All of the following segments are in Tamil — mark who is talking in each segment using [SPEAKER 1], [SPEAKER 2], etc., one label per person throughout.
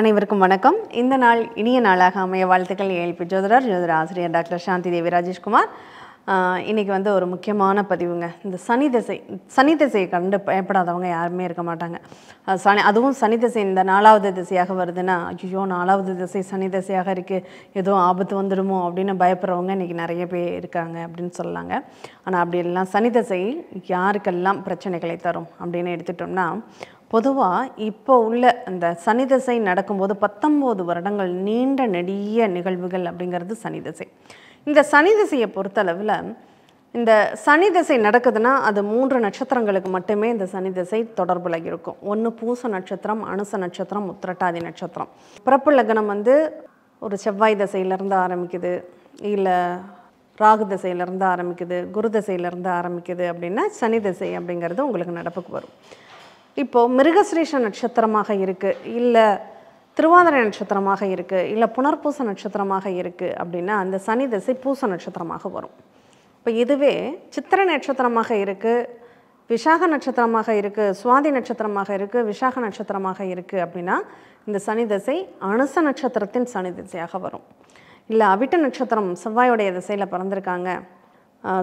[SPEAKER 1] அனைவருக்கும் வணக்கம். இந்த நாள் இனிய நாளாக அமைய வாழ்த்துக்கள். ஏஎல்பி ஜோதிடர் ஆசிரியர் டாக்டர் சாந்தி தேவி ராஜேஷ்குமார். இன்றைக்கி ஒரு முக்கியமான பதிவுங்க. இந்த சனி திசையை கண்டு பயப்படாதவங்க யாருமே இருக்க மாட்டாங்க. அதுவும் சனி திசை இந்த 4வது திசையாக வருதுன்னா, ஐயோ 4வது திசை சனி திசையாக இருக்குது, ஏதோ ஆபத்து வந்துடுமோ அப்படின்னு பயப்படுறவங்க இன்றைக்கி நிறைய பேர் இருக்காங்க அப்படின்னு சொல்லலாங்க. ஆனால் அப்படி எல்லாம் சனி திசை யாருக்கெல்லாம் பிரச்சனைகளை தரும் அப்படின்னு எடுத்துட்டோம்னா, பொதுவாக இப்போ உள்ள அந்த சனி திசை நடக்கும்போது 19 வருடங்கள் நீண்ட நெடிய நிகழ்வுகள் அப்படிங்கிறது சனி திசை. இந்த சனி திசையை பொறுத்தளவில் இந்த சனி திசை நடக்குதுன்னா அது 3 நட்சத்திரங்களுக்கு மட்டுமே இந்த சனி திசை தொடர்பில் இருக்கும். ஒன்று பூச நட்சத்திரம், அனுச நட்சத்திரம், உத்திரட்டாதி நட்சத்திரம். பிறப்பு லக்னம் ஒரு செவ்வாய் திசையிலேருந்து ஆரம்பிக்குது, இல்லை ராகு திசையிலேருந்து ஆரம்பிக்குது, குரு திசையிலேருந்து ஆரம்பிக்குது அப்படின்னா சனி திசை அப்படிங்கிறது உங்களுக்கு நடப்புக்கு வரும். இப்போது மிருகஸ்ரீஷ நட்சத்திரமாக இருக்குது, இல்லை திருவாதிரை நட்சத்திரமாக இருக்குது, இல்லை புனர்பூச நட்சத்திரமாக இருக்குது அப்படின்னா அந்த சனி திசை பூச நட்சத்திரமாக வரும். இப்போ இதுவே சித்திரை நட்சத்திரமாக இருக்குது, விசாக நட்சத்திரமாக இருக்குது, சுவாதி நட்சத்திரமாக இருக்குது, விசாக நட்சத்திரமாக இருக்குது அப்படின்னா இந்த சனி திசை அனுச நட்சத்திரத்தின் சனி திசையாக வரும். இல்லை அவிட்ட நட்சத்திரம் செவ்வாயோடைய திசையில் பிறந்திருக்காங்க,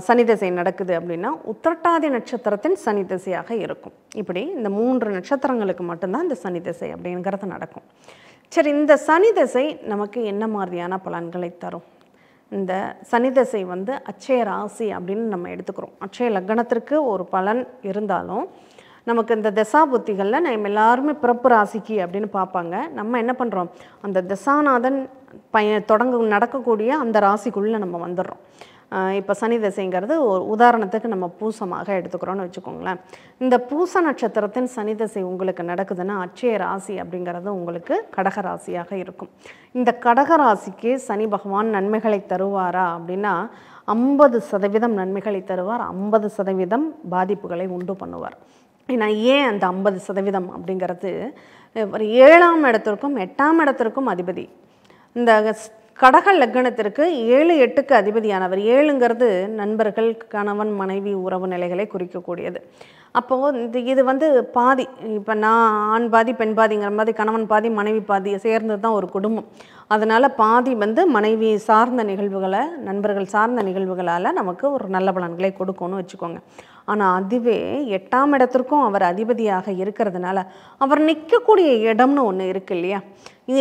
[SPEAKER 1] சனி திசை நடக்குது அப்படின்னா உத்திரட்டாதி நட்சத்திரத்தின் சனி திசையாக இருக்கும். இப்படி இந்த 3 நட்சத்திரங்களுக்கு மட்டும்தான் இந்த சனி திசை அப்படிங்கிறது நடக்கும். சரி, இந்த சனி திசை நமக்கு என்ன மாதிரியான பலன்களை தரும்? இந்த சனி திசை அட்சய ராசி அப்படின்னு நம்ம எடுத்துக்கிறோம். அட்சய லக்னத்திற்கு ஒரு பலன் இருந்தாலும் நமக்கு இந்த தசா புத்திகளில் நம்ம எல்லாருமே பிறப்பு ராசிக்கு அப்படின்னு பார்ப்பாங்க. நம்ம என்ன பண்ணுறோம், அந்த தசாநாதன் நடக்கக்கூடிய அந்த ராசிக்குள்ளே நம்ம வந்துடுறோம். இப்போ சனி திசைங்கிறது ஒரு உதாரணத்துக்கு நம்ம பூசமாக எடுத்துக்கிறோன்னு வச்சுக்கோங்களேன். இந்த பூச நட்சத்திரத்தின் சனி திசை உங்களுக்கு நடக்குதுன்னா அட்சய ராசி அப்படிங்கிறது உங்களுக்கு கடக ராசியாக இருக்கும். இந்த கடக ராசிக்கு சனி பகவான் நன்மைகளை தருவாரா அப்படின்னா 50% நன்மைகளை தருவார், 50% பாதிப்புகளை உண்டு பண்ணுவார். ஏன்னா ஏன் அந்த 50% அப்படிங்கிறது, ஒரு 7ஆம் இடத்திற்கும் 8ஆம் இடத்திற்கும் அதிபதி. இந்த கடக லக்னத்திற்கு 7, 8க்கு அதிபதியானவர். 7ங்கிறது நண்பர்கள், கணவன் மனைவி உறவு நிலைகளை குறிக்கக்கூடியது. அப்போது இது பாதி, இப்போ நான் ஆண் பாதி பெண் பாதிங்கிற மாதிரி கணவன் பாதி மனைவி பாதி சேர்ந்து தான் ஒரு குடும்பம். அதனால் பாதி மனைவி சார்ந்த நிகழ்வுகளை, நண்பர்கள் சார்ந்த நிகழ்வுகளால் நமக்கு ஒரு நல்ல பலன்களை கொடுக்கும்னு வச்சுக்கோங்க. ஆனால் அதுவே 8ஆம் இடத்திற்கும் அவர் அதிபதியாக இருக்கிறதுனால அவர் நிற்கக்கூடிய இடம்னு ஒன்று இருக்கு இல்லையா.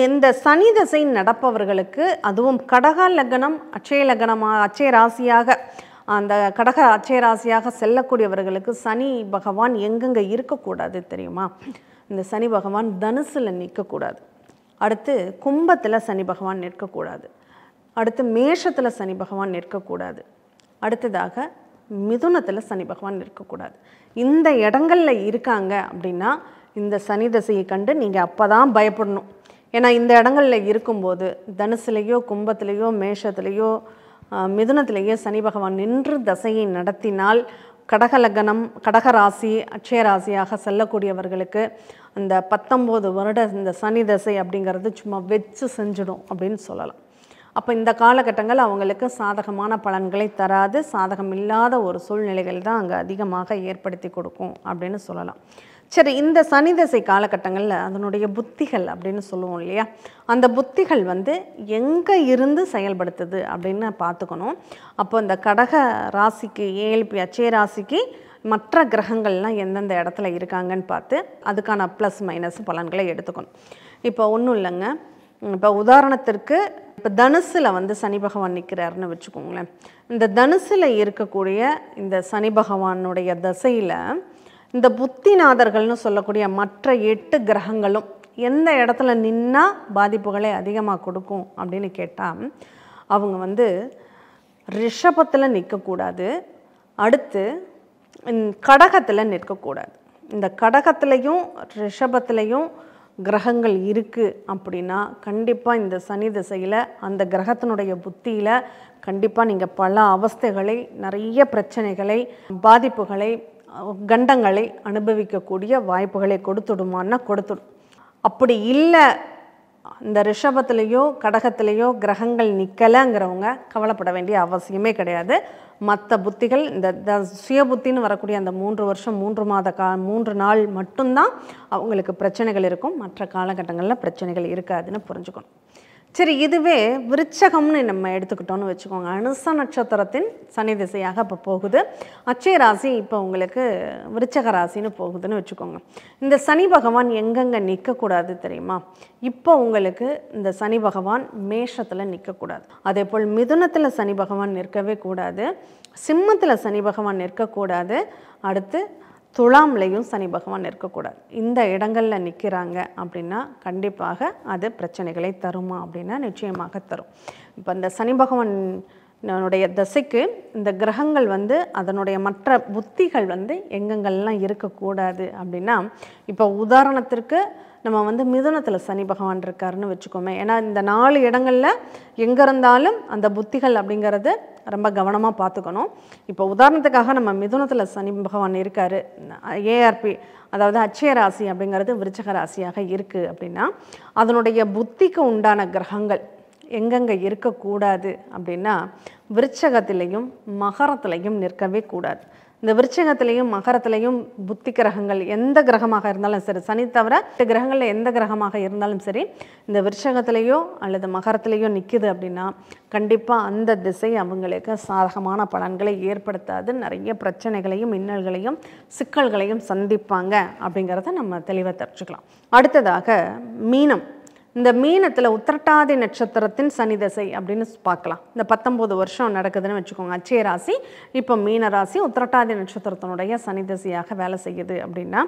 [SPEAKER 1] இந்த சனி திசை நடப்பவர்களுக்கு, அதுவும் கடக லக்னம் அட்சய ராசியாக, அந்த கடக அட்சய ராசியாக செல்லக்கூடியவர்களுக்கு சனி பகவான் எங்கெங்கே இருக்கக்கூடாது தெரியுமா? இந்த சனி பகவான் தனுசில் நிற்கக்கூடாது, அடுத்து கும்பத்தில் சனி பகவான் நிற்கக்கூடாது, அடுத்து மேஷத்தில் சனி பகவான் நிற்கக்கூடாது, அடுத்ததாக மிதுனத்தில் சனி பகவான் நிற்கக்கூடாது. இந்த இடங்களில் இருக்காங்க அப்படின்னா இந்த சனி திசையை கண்டு நீங்கள் அப்போ தான் பயப்படணும். ஏன்னா இந்த இடங்களில் இருக்கும்போது தனுசுலேயோ கும்பத்திலேயோ மேஷத்துலேயோ மிதுனத்திலேயோ சனி பகவான் நின்று தசையை நடத்தினால் கடக லக்னம் கடக ராசி அட்சய ராசியாக செல்லக்கூடியவர்களுக்கு அந்த 19 வருட இந்த சனி தசை அப்படிங்கிறது சும்மா வச்சு செஞ்சிடும் அப்படின்னு சொல்லலாம். அப்போ இந்த காலகட்டங்கள் அவங்களுக்கு சாதகமான பலன்களை தராது, சாதகம் இல்லாத ஒரு சூழ்நிலைகள் தான் அங்கே அதிகமாக ஏற்படுத்தி கொடுக்கும் அப்படின்னு சொல்லலாம். சரி, இந்த சனி திசை காலகட்டங்களில் அதனுடைய புத்திகள் அப்படின்னு சொல்லுவோம் இல்லையா, அந்த புத்திகள் எங்கே இருந்து செயல்படுத்துது அப்படின்னு பார்த்துக்கணும். அப்போ இந்த கடக ராசிக்கு ஏஎல்பி அட்சய ராசிக்கு மற்ற கிரகங்கள்லாம் எந்தெந்த இடத்துல இருக்காங்கன்னு பார்த்து அதுக்கான ப்ளஸ் மைனஸ் பலன்களை எடுத்துக்கணும். இப்போ ஒன்றும் இல்லைங்க, இப்போ உதாரணத்திற்கு இப்போ தனுசில் சனி பகவான் நிற்கிறாருன்னு வச்சுக்கோங்களேன். இந்த தனுசில் இருக்கக்கூடிய இந்த சனி பகவானுடைய தசையில் இந்த புத்திநாதர்கள்னு சொல்லக்கூடிய மற்ற 8 கிரகங்களும் எந்த இடத்துல நின்னா பாதிப்புகளை அதிகமாக கொடுக்கும் அப்படின்னு கேட்டால், அவங்க ரிஷபத்தில் நிற்கக்கூடாது, அடுத்து கடகத்தில் நிற்கக்கூடாது. இந்த கடகத்திலையும் ரிஷபத்திலையும் கிரகங்கள் இருக்குது அப்படின்னா கண்டிப்பாக இந்த சனி திசையில் அந்த கிரகத்தினுடைய புத்தியில் கண்டிப்பாக நீங்கள் பல அவஸ்தைகளை, நிறைய பிரச்சனைகளை, பாதிப்புகளை, கண்டங்களை அனுபவிக்கக்கூடிய வாய்ப்புகளை கொடுத்துடுமான்னா கொடுத்துடும். அப்படி இல்லை இந்த ரிஷபத்திலேயோ கடகத்திலேயோ கிரகங்கள் நிற்கலைங்கிறவங்க கவலைப்பட வேண்டிய அவசியமே கிடையாது. மற்ற புத்திகள் இந்த சுய புத்தின்னு வரக்கூடிய அந்த 3 வருஷம் 3 நாள் மட்டும்தான் அவங்களுக்கு பிரச்சனைகள் இருக்கும். மற்ற காலகட்டங்களில் பிரச்சனைகள் இருக்காதுன்னு புரிஞ்சுக்கணும். சரி, இதுவே விருச்சகம்னு நம்ம எடுத்துக்கிட்டோன்னு வச்சுக்கோங்க. அனுச நட்சத்திரத்தின் சனி திசையாக இப்போ போகுது. அட்சய ராசி இப்போ உங்களுக்கு விருச்சக ராசின்னு போகுதுன்னு வச்சுக்கோங்க. இந்த சனி பகவான் எங்கெங்கே நிற்கக்கூடாது தெரியுமா? இப்போ உங்களுக்கு இந்த சனி பகவான் மேஷத்தில் நிற்கக்கூடாது. அதே போல் மிதுனத்தில் சனி பகவான் நிற்கவே கூடாது. சிம்மத்தில் சனி பகவான் நிற்கக்கூடாது. அடுத்து துலாம்லையும் சனி பகவான் இருக்கக்கூடாது. இந்த இடங்களில் நிற்கிறாங்க அப்படின்னா கண்டிப்பாக அது பிரச்சனைகளை தருமா அப்படின்னா நிச்சயமாக தரும். இப்போ இந்த சனி பகவானுடைய தசைக்கு இந்த கிரகங்கள் அதனுடைய மற்ற புத்திகள் எங்கெங்கெல்லாம் இருக்கக்கூடாது அப்படின்னா, இப்போ உதாரணத்திற்கு நம்ம மிதுனத்தில் சனி பகவான் இருக்காருன்னு வச்சுக்கோமே. ஏன்னா இந்த 4 இடங்களில் எங்கே இருந்தாலும் அந்த புத்திகள் அப்படிங்கிறது ரொம்ப கவனமாக பார்த்துக்கணும். இப்போ உதாரணத்துக்காக நம்ம மிதுனத்தில் சனி பகவான் இருக்கார், ஏஆர்பி அதாவது அட்சய ராசி அப்படிங்கிறது விருச்சக ராசியாக இருக்குது அப்படின்னா, அதனுடைய புத்திக்கு உண்டான கிரகங்கள் எங்கெங்கே இருக்கக்கூடாது அப்படின்னா, விருச்சகத்திலையும் மகரத்திலையும் நிற்கவே கூடாது. இந்த விருச்சகத்திலையும் மகரத்திலையும் புத்தி கிரகங்கள் எந்த கிரகமாக இருந்தாலும் சரி, சனி தவிர கிரகங்களில் எந்த கிரகமாக இருந்தாலும் சரி, இந்த விருச்சகத்திலேயோ அல்லது மகரத்திலேயோ நிற்குது அப்படின்னா கண்டிப்பாக அந்த திசை அவங்களுக்கு சாதகமான பலன்களை ஏற்படுத்தாது. நிறைய பிரச்சனைகளையும் இன்னல்களையும் சிக்கல்களையும் சந்திப்பாங்க அப்படிங்கிறத நம்ம தெளிவாக தெரிஞ்சுக்கலாம். அடுத்ததாக மீனம். இந்த மீனத்தில் உத்திரட்டாதி நட்சத்திரத்தின் சனி தசை அப்படின்னு பார்க்கலாம். இந்த 19 வருஷம் நடக்குதுன்னு வச்சுக்கோங்க. அட்சய ராசி இப்போ மீன ராசி உத்திரட்டாதி நட்சத்திரத்தினுடைய சனி தசையாக வேலை செய்யுது அப்படின்னா,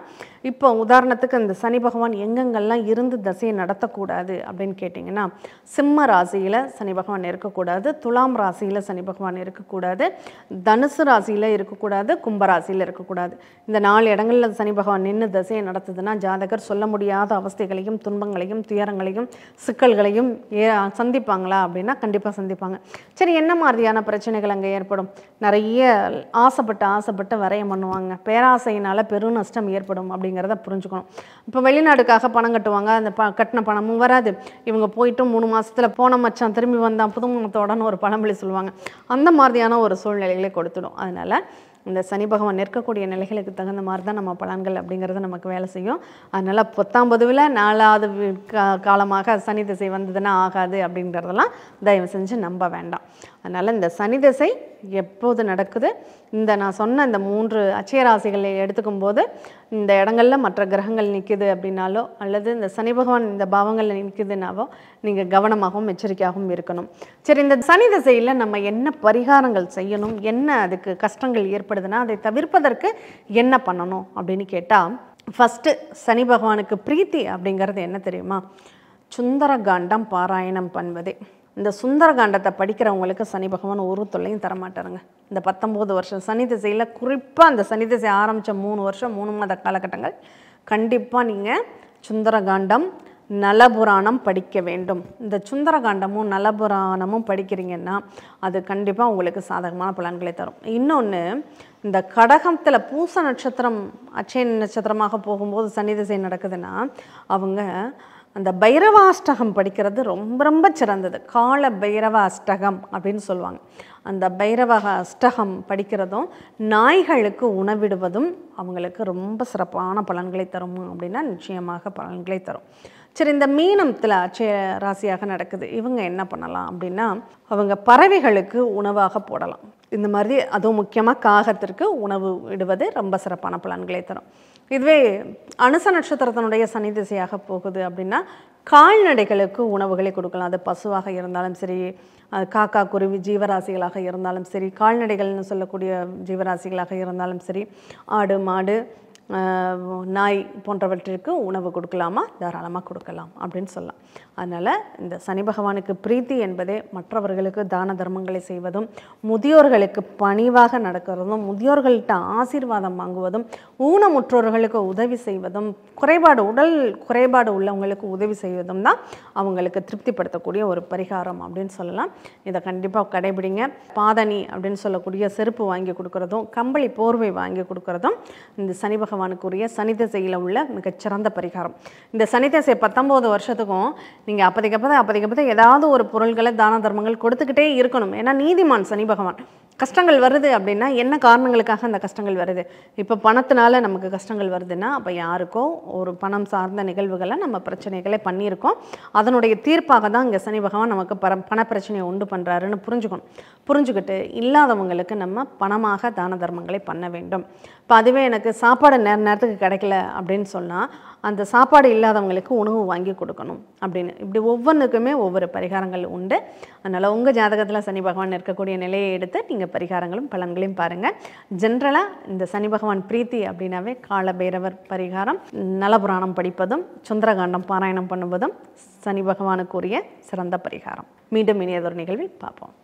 [SPEAKER 1] இப்போ உதாரணத்துக்கு இந்த சனி பகவான் எங்கெங்கெல்லாம் இருந்து தசையை நடத்தக்கூடாது அப்படின்னு கேட்டிங்கன்னா, சிம்ம ராசியில் சனி பகவான் இருக்கக்கூடாது, துலாம் ராசியில் சனி பகவான் இருக்கக்கூடாது, தனுசு ராசியில் இருக்கக்கூடாது, கும்பராசியில் இருக்கக்கூடாது. இந்த 4 இடங்களில் சனி பகவான் நின்று தசையை நடத்துதுன்னா ஜாதகர் சொல்ல முடியாத அவஸ்தைகளையும் துன்பங்களையும் துயரங்களையும் சிக்கல்களையும் சந்திப்பாங்களா அப்படின்னா கண்டிப்பாக சந்திப்பாங்க. சரி, என்ன மாதிரியான பிரச்சனைகள் அங்கே ஏற்படும்? நிறைய ஆசைப்பட்டு வரையம் பண்ணுவாங்க. பேராசையினால் பெரும் நஷ்டம் ஏற்படும் அப்படிங்கிறத புரிஞ்சுக்கணும். இப்போ வெளிநாட்டுக்காக பணம் கட்டுவாங்க, அந்த கட்டின பணமும் வராது. இவங்க போயிட்டு 3 மாதத்தில் போன மச்சான் திரும்பி வந்தான் புதுமுகத்தோடன்னு ஒரு பழமொழி சொல்லுவாங்க. அந்த மாதிரியான ஒரு சூழ்நிலைகளை கொடுத்துடும். அதனால் இந்த சனி பகவான் நிற்கக்கூடிய நிலைகளுக்கு தகுந்த மாதிரி தான் நம்ம பலன்கள் அப்படிங்கிறது நமக்கு வேலை செய்யும். அதனால் 10ஆம் 4வது காலமாக சனி திசை வந்ததுன்னா ஆகாது அப்படிங்கிறதெல்லாம் தயவு செஞ்சு நம்ப வேண்டாம். அதனால் இந்த சனி திசை எப்போது நடக்குது, இந்த நான் சொன்ன இந்த 3 அட்சய ராசிகளை எடுத்துக்கும் போது இந்த இடங்களில் மற்ற கிரகங்கள் நிற்கிது அப்படின்னாலோ அல்லது இந்த சனி பகவான் இந்த பாவங்களில் நிற்கிதுனாவோ நீங்கள் கவனமாகவும் எச்சரிக்கையாகவும் இருக்கணும். சரி, இந்த சனி திசையில் நம்ம என்ன பரிகாரங்கள் செய்யணும், என்ன அதுக்கு கஷ்டங்கள் ஏற்படுதுன்னா அதை தவிர்ப்பதற்கு என்ன பண்ணணும் அப்படின்னு கேட்டால், ஃபஸ்ட்டு சனி பகவானுக்கு பிரீத்தி அப்படிங்கிறது என்ன தெரியுமா? சுந்தரகாண்டம் பாராயணம் பண்ணுவதே. இந்த சுந்தரகாண்டத்தை படிக்கிறவங்களுக்கு சனி பகவான் ஒரு தொல்லையும் தரமாட்டாருங்க. இந்த 19 வருஷம் சனி திசையில், குறிப்பாக அந்த சனி திசை ஆரம்பித்த 3 வருஷம் 3 மாத காலகட்டங்கள் கண்டிப்பாக நீங்கள் சுந்தரகாண்டம் நலபுராணம் படிக்க வேண்டும். இந்த சுந்தரகாண்டமும் நலபுராணமும் படிக்கிறீங்கன்னா அது கண்டிப்பாக உங்களுக்கு சாதகமான பலன்களை தரும். இன்னொன்று, இந்த கடகத்தில் பூச நட்சத்திரம் அட்சய நட்சத்திரமாக போகும்போது சனி திசை நடக்குதுன்னா அவங்க அந்த பைரவாஷ்டகம் படிக்கிறது ரொம்ப ரொம்ப சிறந்தது. கால பைரவ அஷ்டகம் அப்படின்னு சொல்லுவாங்க. அந்த பைரவ அஷ்டகம் படிக்கிறதும் நாய்களுக்கு உணவிடுவதும் அவங்களுக்கு ரொம்ப சிறப்பான பலன்களை தரும் அப்படின்னா நிச்சயமாக பலன்களை தரும். சரி, இந்த மீனத்தில் அட்சய ராசியாக நடக்குது, இவங்க என்ன பண்ணலாம் அப்படின்னா அவங்க பறவைகளுக்கு உணவாக போடலாம். இந்த மாதிரி அதுவும் முக்கியமாக காகத்திற்கு உணவு இடுவது ரொம்ப சிறப்பான பலன்களை தரும். இதுவே அனுச நட்சத்திரத்தினுடைய சனி திசையாக போகுது அப்படின்னா கால்நடைகளுக்கு உணவுகளை கொடுக்கலாம். அது பசுவாக இருந்தாலும் சரி, காக்கா குருவி ஜீவராசிகளாக இருந்தாலும் சரி, கால்நடைகள்னு சொல்லக்கூடிய ஜீவராசிகளாக இருந்தாலும் சரி, ஆடு மாடு நாய் போன்றவற்றிற்கு உணவு கொடுக்கலாமா? தாராளமாக கொடுக்கலாம் அப்படின்னு சொல்லலாம். அதனால் இந்த சனி பகவானுக்கு பிரீத்தி என்பதே மற்றவர்களுக்கு தான தர்மங்களை செய்வதும், முதியோர்களுக்கு பணிவாக நடக்கிறதும், முதியோர்கள்ட்ட ஆசீர்வாதம் வாங்குவதும், ஊனமுற்றோர்களுக்கு உதவி செய்வதும், உடல் குறைபாடு உள்ளவங்களுக்கு உதவி செய்வதும் தான் அவங்களுக்கு திருப்திப்படுத்தக்கூடிய ஒரு பரிகாரம் அப்படின்னு சொல்லலாம். இதை கண்டிப்பாக கடைபிடிங்க. பாதணி அப்படின்னு சொல்லக்கூடிய செருப்பு வாங்கி கொடுக்குறதும், கம்பளி போர்வை வாங்கி கொடுக்குறதும் இந்த சனி பகவான் பகவானுக்குரிய சனி திசையில் உள்ள மிகச்சிறந்த பரிகாரம். இந்த சனி திசை 19 வருஷத்துக்கும் நீங்கள் அப்போதைக்கப்போ ஏதாவது ஒரு பொருள்களை தான தர்மங்கள் கொடுத்துக்கிட்டே இருக்கணும். ஏன்னா நீதிமான் சனி பகவான். கஷ்டங்கள் வருது அப்படின்னா என்ன காரணங்களுக்காக அந்த கஷ்டங்கள் வருது? இப்போ பணத்தினால நமக்கு கஷ்டங்கள் வருதுன்னா அப்போ யாருக்கோ ஒரு பணம் சார்ந்த நிகழ்வுகளை நம்ம பிரச்சனைகளை பண்ணியிருக்கோம். அதனுடைய தீர்ப்பாக தான் இங்கே சனி பகவான் நமக்கு பண பிரச்சனையை உண்டு பண்ணுறாருன்னு புரிஞ்சுக்கிட்டு இல்லாதவங்களுக்கு நம்ம பணமாக தான தர்மங்களை பண்ண வேண்டும். இப்போ அதுவே எனக்கு சாப்பாடு நேரத்துக்கு கிடைக்கல அப்படின்னு சொன்னால் அந்த சாப்பாடு இல்லாதவங்களுக்கு உணவு வாங்கி கொடுக்கணும் அப்படின்னு இப்படி ஒவ்வொன்றுக்குமே ஒவ்வொரு பரிகாரங்கள் உண்டு. அதனால் உங்கள் ஜாதகத்தில் சனி பகவான் இருக்கக்கூடிய நிலையை எடுத்து நீங்கள் பரிகாரங்களும் பலன்களையும் பாருங்கள். ஜென்ரலாக இந்த சனி பகவான் பிரீத்தி அப்படின்னாவே கால பைரவர் பரிகாரம், நலபுராணம் படிப்பதும் சுந்தரகாண்டம் பாராயணம் பண்ணுவதும் சனி பகவானுக்குரிய சிறந்த பரிகாரம். மீண்டும் இனியதொரு நிகழ்வில் பார்ப்போம்.